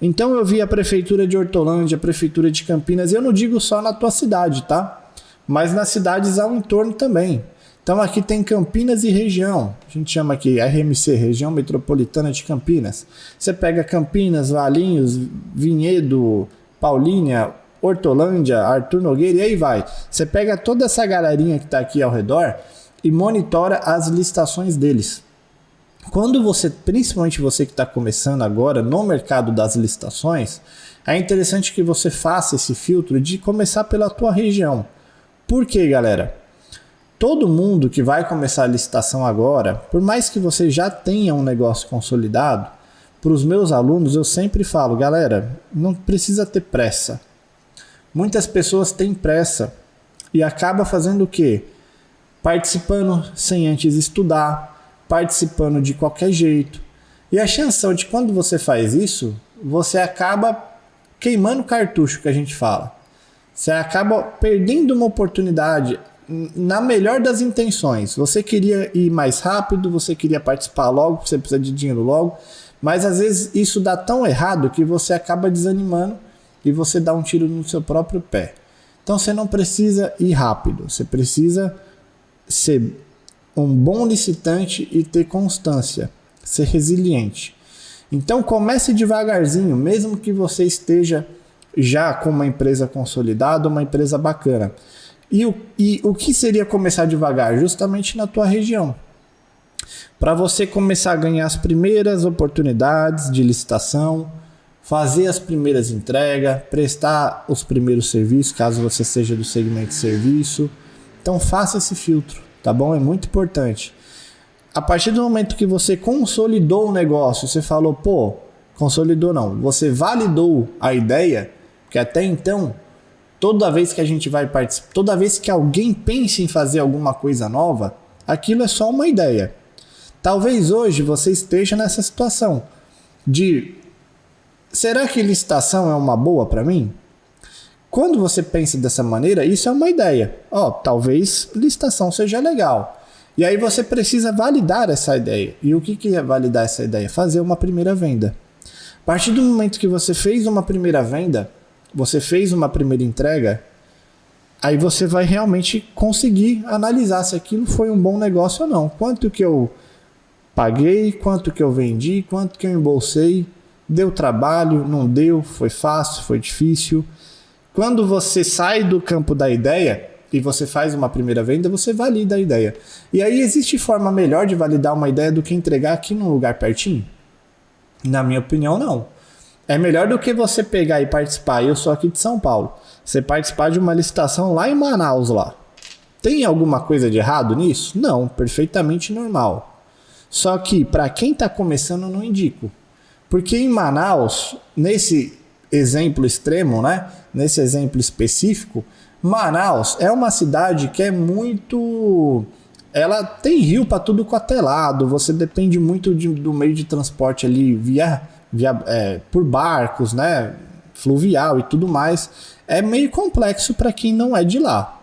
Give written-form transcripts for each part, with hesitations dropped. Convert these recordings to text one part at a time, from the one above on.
Então eu vi a prefeitura de Hortolândia, a prefeitura de Campinas, e eu não digo só na tua cidade, tá? Mas nas cidades ao entorno também. Então aqui tem Campinas e região, a gente chama aqui RMC, Região Metropolitana de Campinas. Você pega Campinas, Valinhos, Vinhedo, Paulínia, Hortolândia, Arthur Nogueira e aí vai. Você pega toda essa galerinha que está aqui ao redor e monitora as licitações deles. Quando você, principalmente você que está começando agora no mercado das licitações, é interessante que você faça esse filtro de começar pela tua região. Por quê, galera? Todo mundo que vai começar a licitação agora, por mais que você já tenha um negócio consolidado, para os meus alunos eu sempre falo, galera, não precisa ter pressa. Muitas pessoas têm pressa e acaba fazendo o quê? Participando sem antes estudar, participando de qualquer jeito. E a chance de quando você faz isso, você acaba queimando cartucho, que a gente fala. Você acaba perdendo uma oportunidade na melhor das intenções. Você queria ir mais rápido, você queria participar logo, você precisa de dinheiro logo, mas às vezes isso dá tão errado que você acaba desanimando e você dá um tiro no seu próprio pé. Então você não precisa ir rápido, você precisa ser um bom licitante e ter constância, ser resiliente. Então comece devagarzinho, mesmo que você esteja já com uma empresa consolidada, uma empresa bacana. E o que seria começar devagar? Justamente na tua região. Para você começar a ganhar as primeiras oportunidades de licitação, fazer as primeiras entregas, prestar os primeiros serviços, caso você seja do segmento de serviço. Então faça esse filtro, tá bom? É muito importante. A partir do momento que você consolidou o negócio, você falou, pô, consolidou não, você validou a ideia, porque até então, toda vez que a gente vai participar, toda vez que alguém pense em fazer alguma coisa nova, aquilo é só uma ideia. Talvez hoje você esteja nessa situação de, será que licitação é uma boa para mim? Quando você pensa dessa maneira, isso é uma ideia. Talvez licitação seja legal. E aí você precisa validar essa ideia. E o que é validar essa ideia? Fazer uma primeira venda. A partir do momento que você fez uma primeira venda, você fez uma primeira entrega, aí você vai realmente conseguir analisar se aquilo foi um bom negócio ou não. Quanto que eu paguei, quanto que eu vendi, quanto que eu embolsei, deu trabalho, não deu, foi fácil, foi difícil. Quando você sai do campo da ideia e você faz uma primeira venda, você valida a ideia. E aí existe forma melhor de validar uma ideia do que entregar aqui num lugar pertinho? Na minha opinião, não. É melhor do que você pegar e participar, eu sou aqui de São Paulo, você participar de uma licitação lá em Manaus lá. Tem alguma coisa de errado nisso? Não, perfeitamente normal. Só que para quem está começando eu não indico. Porque em Manaus, nesse exemplo extremo, né? Nesse exemplo específico, Manaus é uma cidade que é muito... Ela tem rio para tudo quanto é lado, você depende muito do meio de transporte ali por barcos, né? Fluvial e tudo mais. É meio complexo para quem não é de lá.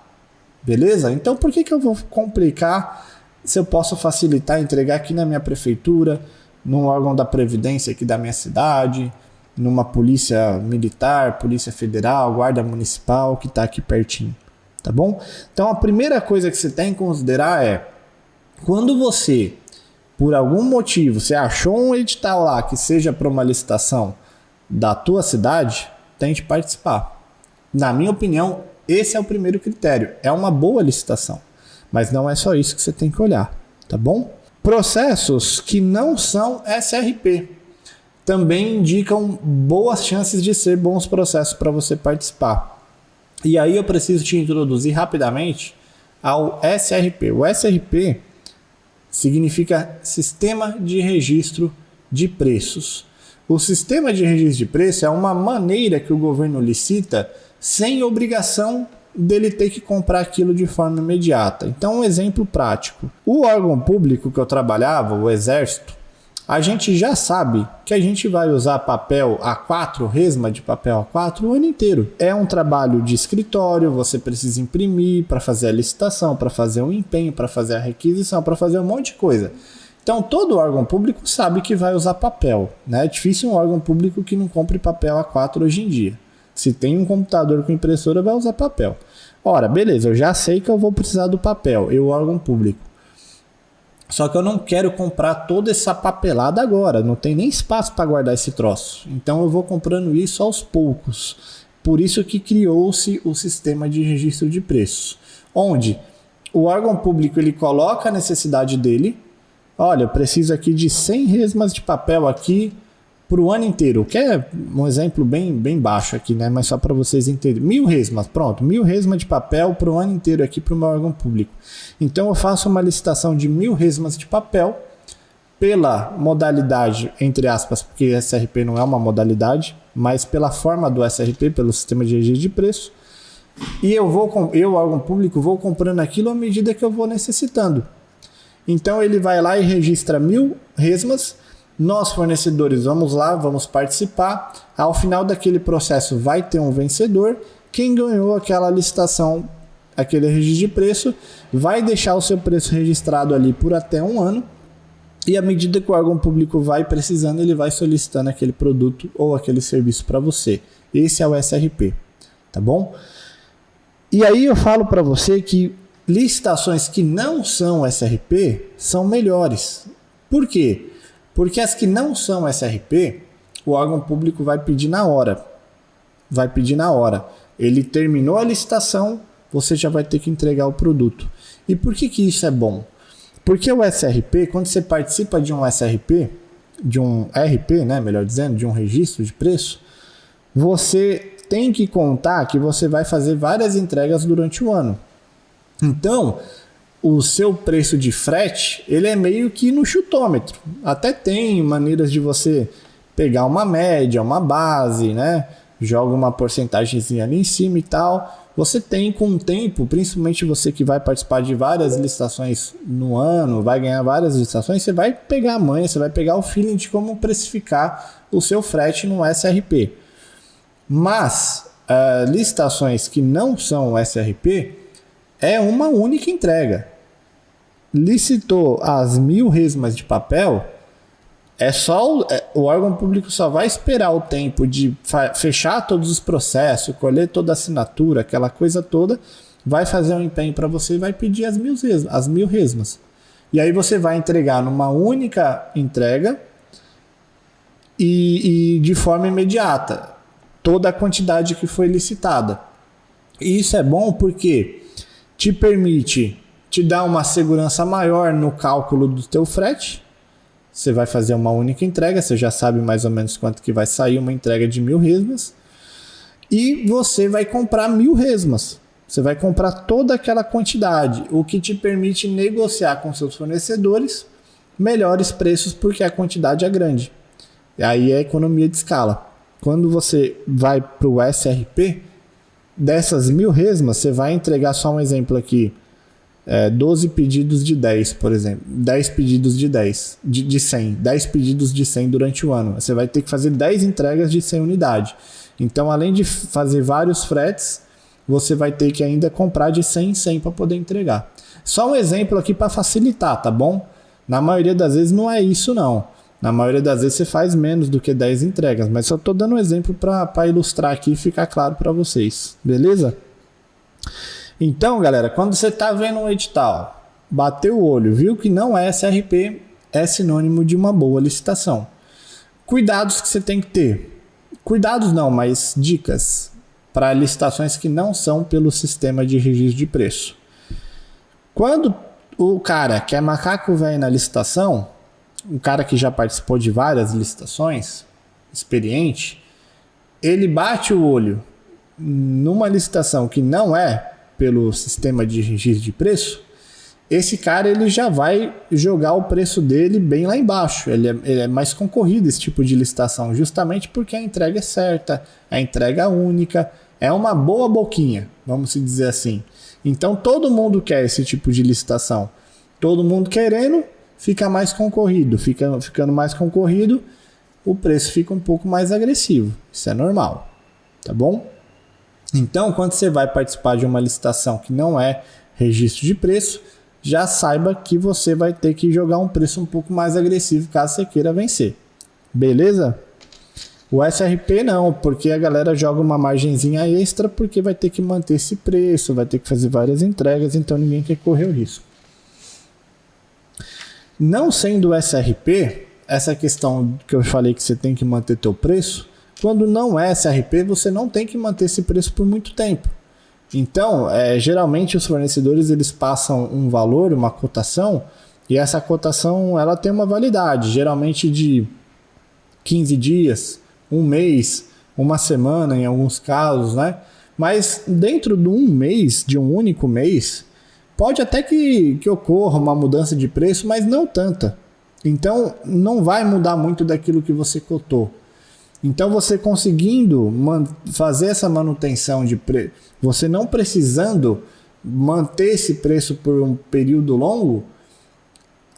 Beleza? Então por que eu vou complicar se eu posso facilitar, entregar aqui na minha prefeitura, num órgão da Previdência aqui da minha cidade, numa polícia militar, polícia federal, guarda municipal que está aqui pertinho, tá bom? Então a primeira coisa que você tem que considerar é, quando você, por algum motivo, você achou um edital lá que seja para uma licitação da tua cidade, tente participar. Na minha opinião, esse é o primeiro critério, é uma boa licitação, mas não é só isso que você tem que olhar, tá bom? Processos que não são SRP também indicam boas chances de ser bons processos para você participar. E aí eu preciso te introduzir rapidamente ao SRP. O SRP significa Sistema de Registro de Preços. O Sistema de Registro de Preço é uma maneira que o governo licita sem obrigação dele ter que comprar aquilo de forma imediata. Então, um exemplo prático. O órgão público que eu trabalhava, o Exército, a gente já sabe que a gente vai usar papel A4, resma de papel A4 o ano inteiro. É um trabalho de escritório, você precisa imprimir para fazer a licitação, para fazer o empenho, para fazer a requisição, para fazer um monte de coisa. Então, todo órgão público sabe que vai usar papel, né? É difícil um órgão público que não compre papel A4 hoje em dia. Se tem um computador com impressora, vai usar papel. Ora, beleza, eu já sei que eu vou precisar do papel, eu, órgão público. Só que eu não quero comprar toda essa papelada agora, não tem nem espaço para guardar esse troço. Então eu vou comprando isso aos poucos. Por isso que criou-se o sistema de registro de preços, onde o órgão público ele coloca a necessidade dele. Olha, eu preciso aqui de 100 resmas de papel aqui para o ano inteiro, que é um exemplo bem baixo aqui, né? Mas só para vocês entenderem. 1000 resmas, pronto, 1000 resmas de papel para o ano inteiro aqui para o meu órgão público. Então eu faço uma licitação de 1000 resmas de papel pela modalidade, entre aspas, porque SRP não é uma modalidade, mas pela forma do SRP, pelo sistema de registro de preço. E eu, órgão público, vou comprando aquilo à medida que eu vou necessitando. Então ele vai lá e registra 1000 resmas. Nós, fornecedores, vamos lá, vamos participar. Ao final daquele processo vai ter um vencedor. Quem ganhou aquela licitação, aquele registro de preço, vai deixar o seu preço registrado ali por até um ano. E à medida que o órgão público vai precisando, ele vai solicitando aquele produto ou aquele serviço para você. Esse é o SRP, tá bom? E aí eu falo para você que licitações que não são SRP são melhores. Por quê? Porque as que não são SRP, o órgão público vai pedir na hora. Vai pedir na hora. Ele terminou a licitação, você já vai ter que entregar o produto. E por que isso é bom? Porque o SRP, quando você participa de um SRP, de um RP, né, melhor dizendo, de um registro de preço, você tem que contar que você vai fazer várias entregas durante o ano. Então, o seu preço de frete, ele é meio que no chutômetro. Até tem maneiras de você pegar uma média, uma base, né? Joga uma porcentagemzinha ali em cima e tal. Você tem com o tempo, principalmente você que vai participar de várias licitações no ano, vai ganhar várias licitações, você vai pegar a manha, você vai pegar o feeling de como precificar o seu frete no SRP. Mas licitações que não são SRP, é uma única entrega. Licitou as 1000 resmas de papel, o órgão público só vai esperar o tempo de fechar todos os processos, colher toda a assinatura, aquela coisa toda, vai fazer um empenho para você e vai pedir as 1000 resmas. E aí você vai entregar numa única entrega e de forma imediata toda a quantidade que foi licitada. E isso é bom porque te permite te dar uma segurança maior no cálculo do teu frete. Você vai fazer uma única entrega, você já sabe mais ou menos quanto que vai sair uma entrega de 1000 resmas. E você vai comprar 1000 resmas. Você vai comprar toda aquela quantidade, o que te permite negociar com seus fornecedores melhores preços porque a quantidade é grande. E aí é economia de escala. Quando você vai para o SRP, dessas 1000 resmas, você vai entregar, só um exemplo aqui, 12 pedidos de 10, por exemplo, 10 pedidos de 10, de 100, 10 pedidos de 100 durante o ano. Você vai ter que fazer 10 entregas de 100 unidades. Então, além de fazer vários fretes, você vai ter que ainda comprar de 100 em 100 para poder entregar. Só um exemplo aqui para facilitar, tá bom? Na maioria das vezes não é isso, não. Na maioria das vezes você faz menos do que 10 entregas, mas só estou dando um exemplo para ilustrar aqui e ficar claro para vocês, beleza? Então, galera, quando você está vendo um edital, bateu o olho, viu que não é SRP, é sinônimo de uma boa licitação. Cuidados que você tem que ter. Cuidados não, mas dicas para licitações que não são pelo sistema de registro de preço. Quando o cara que é macaco velho na licitação, um cara que já participou de várias licitações, experiente, ele bate o olho numa licitação que não é pelo sistema de registro de preço, esse cara ele já vai jogar o preço dele bem lá embaixo. Ele é mais concorrido esse tipo de licitação, justamente porque a entrega é certa, a entrega é única, é uma boa boquinha, vamos dizer assim. Então todo mundo quer esse tipo de licitação. Todo mundo querendo, fica mais concorrido. Ficando mais concorrido, o preço fica um pouco mais agressivo. Isso é normal, tá bom? Então, quando você vai participar de uma licitação que não é registro de preço, já saiba que você vai ter que jogar um preço um pouco mais agressivo caso você queira vencer. Beleza? O SRP não, porque a galera joga uma margenzinha extra porque vai ter que manter esse preço, vai ter que fazer várias entregas, então ninguém quer correr o risco. Não sendo o SRP, essa questão que eu falei que você tem que manter teu preço, quando não é SRP, você não tem que manter esse preço por muito tempo. Então, geralmente os fornecedores eles passam um valor, uma cotação, e essa cotação ela tem uma validade, geralmente de 15 dias, um mês, uma semana em alguns casos, né? Mas dentro de um mês, de um único mês, pode até que ocorra uma mudança de preço, mas não tanta. Então, não vai mudar muito daquilo que você cotou. Então, você conseguindo fazer essa manutenção de preço, você não precisando manter esse preço por um período longo,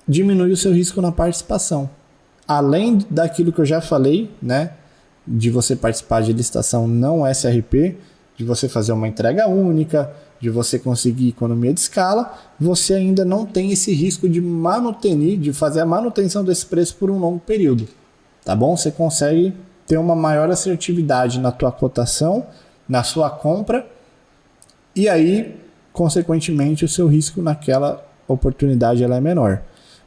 diminui o seu risco na participação. Além daquilo que eu já falei, né, de você participar de licitação não SRP, de você fazer uma entrega única, de você conseguir economia de escala, você ainda não tem esse risco de fazer a manutenção desse preço por um longo período. Tá bom? Você consegue ter uma maior assertividade na tua cotação, na sua compra, e aí, consequentemente, o seu risco naquela oportunidade ela é menor.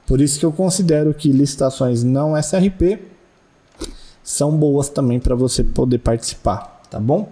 Por isso que eu considero que licitações não SRP são boas também para você poder participar, tá bom?